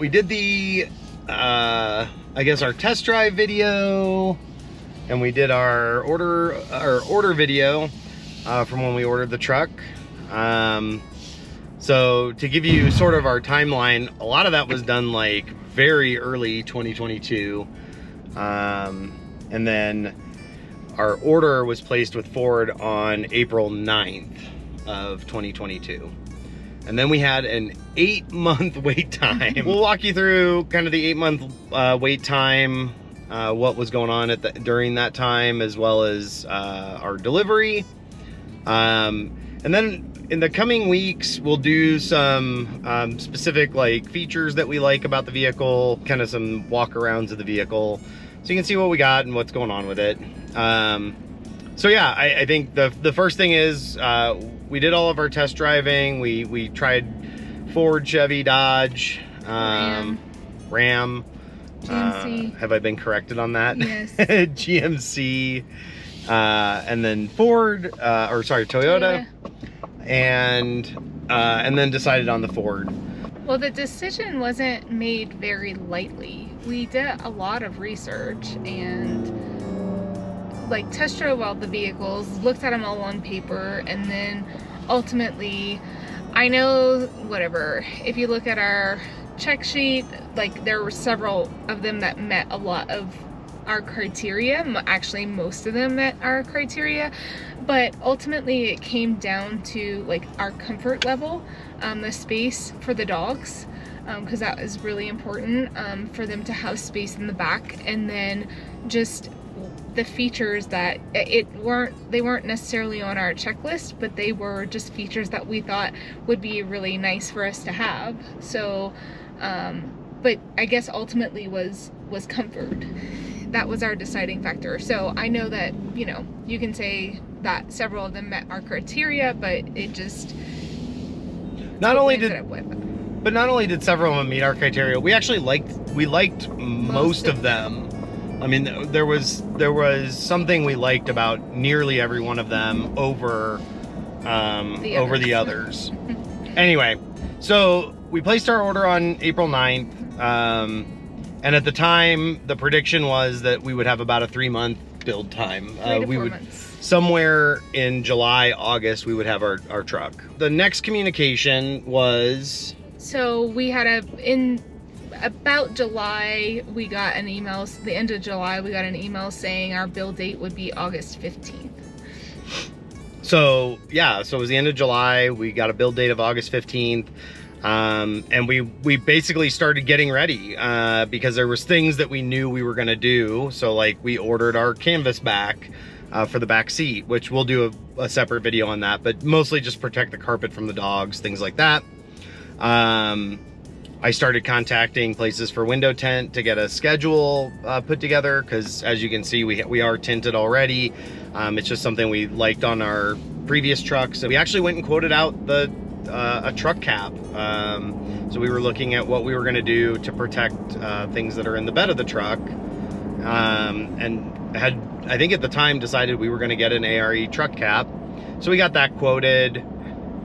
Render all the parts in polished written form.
we did the, I guess our test drive video, and we did our order video from when we ordered the truck. So to give you sort of our timeline, a lot of that was done like very early 2022. And then our order was placed with Ford on April 9th of 2022. And then we had an 8-month wait time. We'll walk you through kind of the 8-month wait time, what was going on during that time, as well as our delivery. And then in the coming weeks, we'll do some specific like features that we like about the vehicle, kind of some walk-arounds of the vehicle, so you can see what we got and what's going on with it. So yeah, I think the first thing is we did all of our test driving. We tried Ford, Chevy, Dodge, Ram. GMC. Have I been corrected on that? Yes. GMC, and then Ford, or sorry, Toyota. And then decided on the Ford. Well, the decision wasn't made very lightly. We did a lot of research and like test drove all the vehicles, looked at them all on paper, and then ultimately, I know, whatever, if you look at our check sheet, like there were several of them that met a lot of our criteria. Actually, most of them met our criteria, but ultimately it came down to like our comfort level, the space for the dogs, because that is really important, for them to have space in the back, and then just the features that they weren't necessarily on our checklist, but they were just features that we thought would be really nice for us to have. So but I guess ultimately was comfort. That was our deciding factor. So I know that, you know, you can say that several of them met our criteria, but it just not only did several of them meet our criteria, we actually liked most of them. I mean, there was something we liked about nearly every one of them over the others. Anyway, so we placed our order on April 9th. And at the time, the prediction was that we would have about a 3-month build time. 3 to 4 months. Somewhere in July, August, we would have our truck. The next communication was... So we had in about July, we got an email, the end of July, we got an email saying our build date would be August 15th. So yeah, so it was the end of July, we got a build date of August 15th. And we basically started getting ready, because there was things that we knew we were going to do. So like we ordered our canvas back, for the back seat, which we'll do a separate video on that, but mostly just protect the carpet from the dogs, things like that. I started contacting places for window tint to get a schedule, put together. Cause as you can see, we are tinted already. It's just something we liked on our previous trucks. So we actually went and quoted out a truck cap. So we were looking at what we were going to do to protect things that are in the bed of the truck, and had, I think at the time, decided we were going to get an ARE truck cap. So we got that quoted,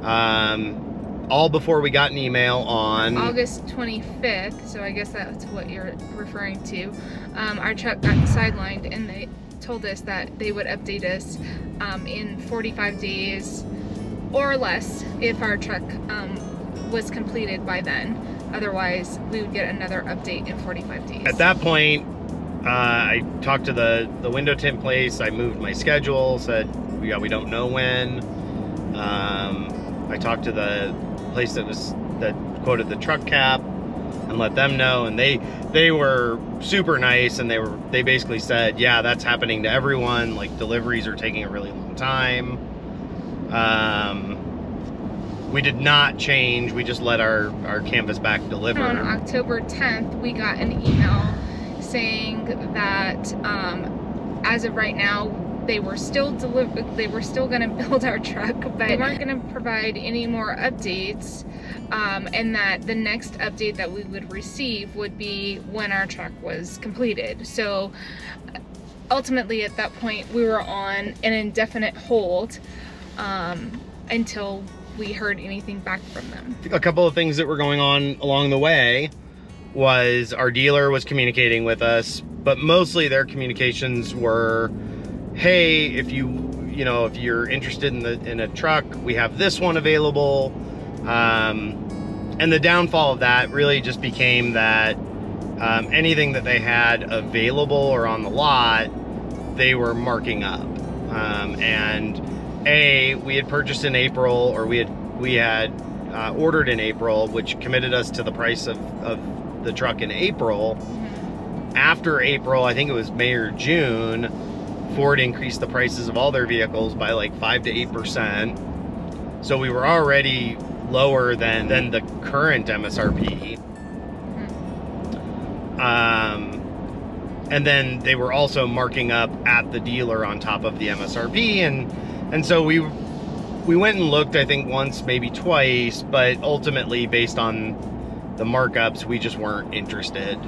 all before we got an email on August 25th. So I guess that's what you're referring to. Our truck got sidelined, and they told us that they would update us in 45 days or less if our truck was completed by then. Otherwise, we would get another update in 45 days. At that point, I talked to the window tint place. I moved my schedule, said we don't know when. I talked to the place that quoted the truck cap and let them know, and they were super nice, and they basically said, yeah, that's happening to everyone. Like, deliveries are taking a really long time. We did not change. We just let our canvas back deliver. On October 10th, we got an email saying that as of right now, they were still going to build our truck, but they weren't going to provide any more updates, and that the next update that we would receive would be when our truck was completed. So ultimately, at that point, we were on an indefinite hold until we heard anything back from them. A couple of things that were going on along the way. was our dealer was communicating with us, but mostly their communications were, hey, if you're interested in a truck, we have this one available. And the downfall of that really just became that anything that they had available or on the lot, they were marking up. And we had purchased in April, or we had ordered in April, which committed us to the price of the truck in April. After April, I think it was May or June, Ford increased the prices of all their vehicles by like 5 to 8%. So we were already lower than the current MSRP. And then they were also marking up at the dealer on top of the MSRP, and so we went and looked, I think once, maybe twice, but ultimately based on the markups, we just weren't interested.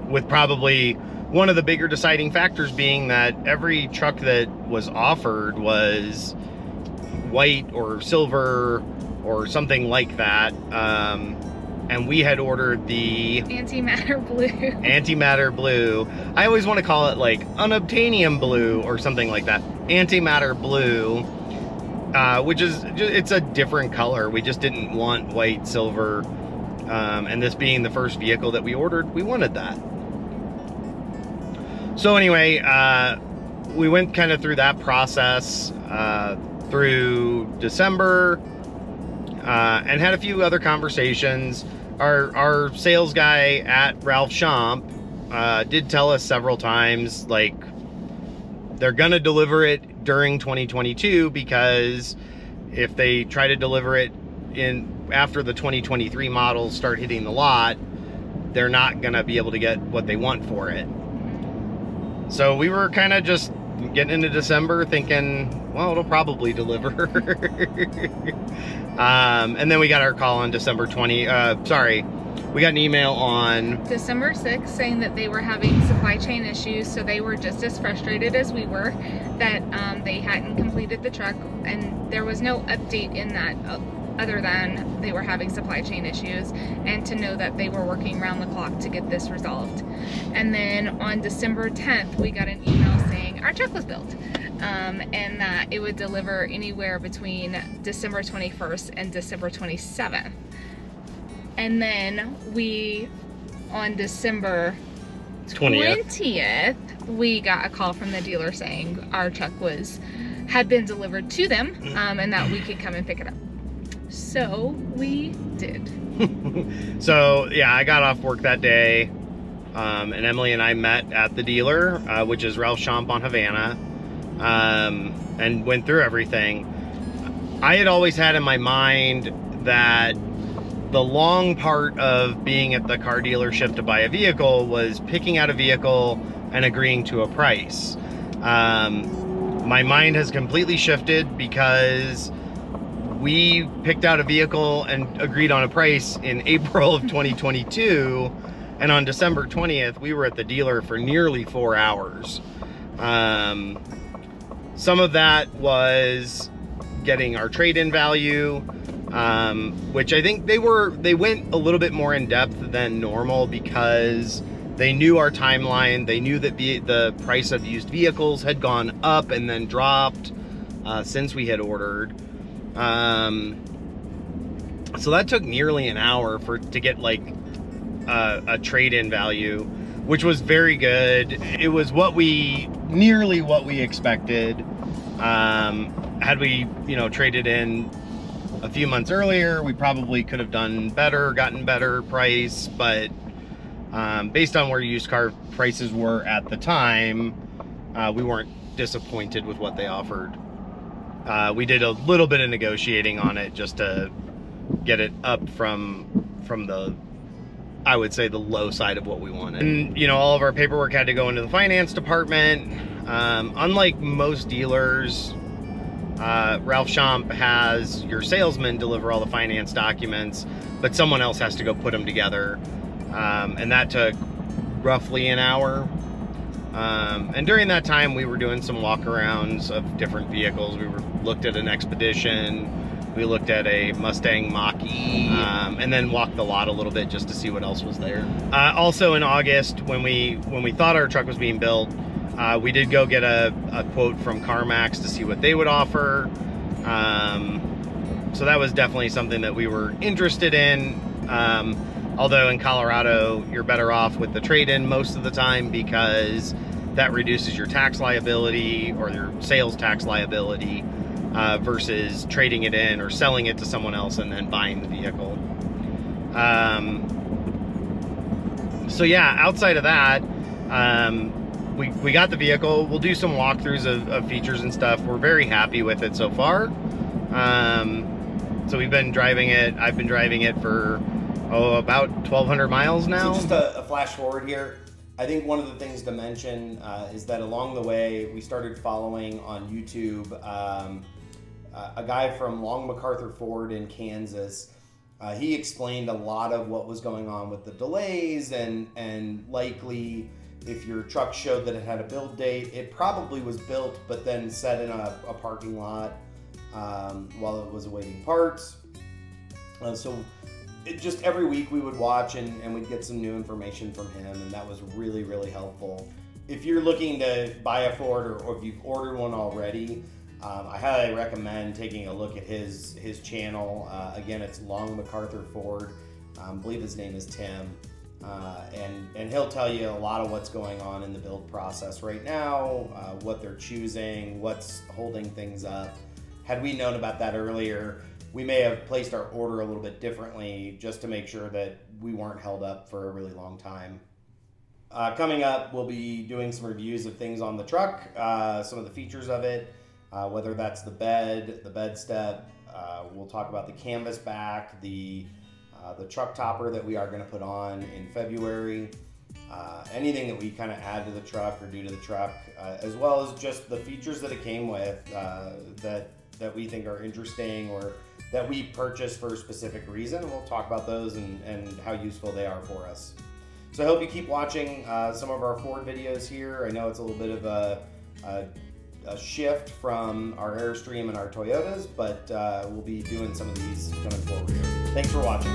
With probably one of the bigger deciding factors being that every truck that was offered was white or silver or something like that. And we had ordered the antimatter blue. I always want to call it like unobtainium blue or something like that. Antimatter blue, which is, it's a different color. We just didn't want white, silver. And this being the first vehicle that we ordered, we wanted that. So anyway, we went kind of through that process through December, and had a few other conversations. Our sales guy at Ralph Champ did tell us several times, like, they're gonna deliver it during 2022, because if they try to deliver it after the 2023 models start hitting the lot, they're not gonna be able to get what they want for it. So we were kind of just getting into December thinking, well, it'll probably deliver. And then we got our call on December 20, we got an email on December 6th saying that they were having supply chain issues, so they were just as frustrated as we were that they hadn't completed the truck, and there was no update in that other than they were having supply chain issues, and to know that they were working around the clock to get this resolved. And then on December 10th, we got an email saying our truck was built, and that it would deliver anywhere between December 21st and December 27th. And then on December 20th, we got a call from the dealer saying our truck had been delivered to them, and that we could come and pick it up. So we did. So yeah, I got off work that day, and Emily and I met at the dealer, which is Ralph Champ on Havana, and went through everything. I had always had in my mind that the long part of being at the car dealership to buy a vehicle was picking out a vehicle and agreeing to a price. My mind has completely shifted, because we picked out a vehicle and agreed on a price in April of 2022, and on December 20th, we were at the dealer for nearly 4 hours. Some of that was getting our trade-in value, which I think they went a little bit more in depth than normal, because they knew our timeline. They knew that the price of used vehicles had gone up and then dropped since we had ordered. So that took nearly an hour to get like a trade-in value, which was very good. It was nearly what we expected. Had we, traded in a few months earlier, we probably could have done better, gotten better price, but based on where used car prices were at the time, we weren't disappointed with what they offered. We did a little bit of negotiating on it just to get it up from the, I would say, the low side of what we wanted. And, all of our paperwork had to go into the finance department. Unlike most dealers, Ralph Champ has your salesman deliver all the finance documents, but someone else has to go put them together. And that took roughly an hour. And during that time, we were doing some walkarounds of different vehicles. We looked at an Expedition, We looked at a Mustang Mach-E, and then walked the lot a little bit just to see what else was there. Also in August, when we thought our truck was being built, we did go get a quote from CarMax to see what they would offer. So that was definitely something that we were interested in. Although in Colorado, you're better off with the trade-in most of the time because that reduces your tax liability or your sales tax liability versus trading it in or selling it to someone else and then buying the vehicle. So yeah, outside of that, we got the vehicle. We'll do some walkthroughs of features and stuff. We're very happy with it so far. So we've been driving it. I've been driving it for about 1,200 miles now. So just a flash forward here. I think one of the things to mention is that along the way, we started following on YouTube a guy from Long MacArthur Ford in Kansas. He explained a lot of what was going on with the delays and likely if your truck showed that it had a build date, it probably was built but then set in a parking lot while it was awaiting parts. So just every week we would watch and we'd get some new information from him, and that was really, really helpful. If you're looking to buy a Ford or if you've ordered one already, I highly recommend taking a look at his channel. Again, it's Long MacArthur Ford. I believe his name is Tim. And he'll tell you a lot of what's going on in the build process right now, what they're choosing, what's holding things up. Had we known about that earlier, we may have placed our order a little bit differently just to make sure that we weren't held up for a really long time. Coming up, we'll be doing some reviews of things on the truck, some of the features of it, whether that's the bed step. We'll talk about the canvas back, the truck topper that we are going to put on in February, anything that we kind of add to the truck or do to the truck, as well as just the features that it came with that we think are interesting or that we purchased for a specific reason. And we'll talk about those and how useful they are for us. So I hope you keep watching some of our Ford videos here. I know it's a little bit of a shift from our Airstream and our Toyotas, but we'll be doing some of these coming forward here. Thanks for watching.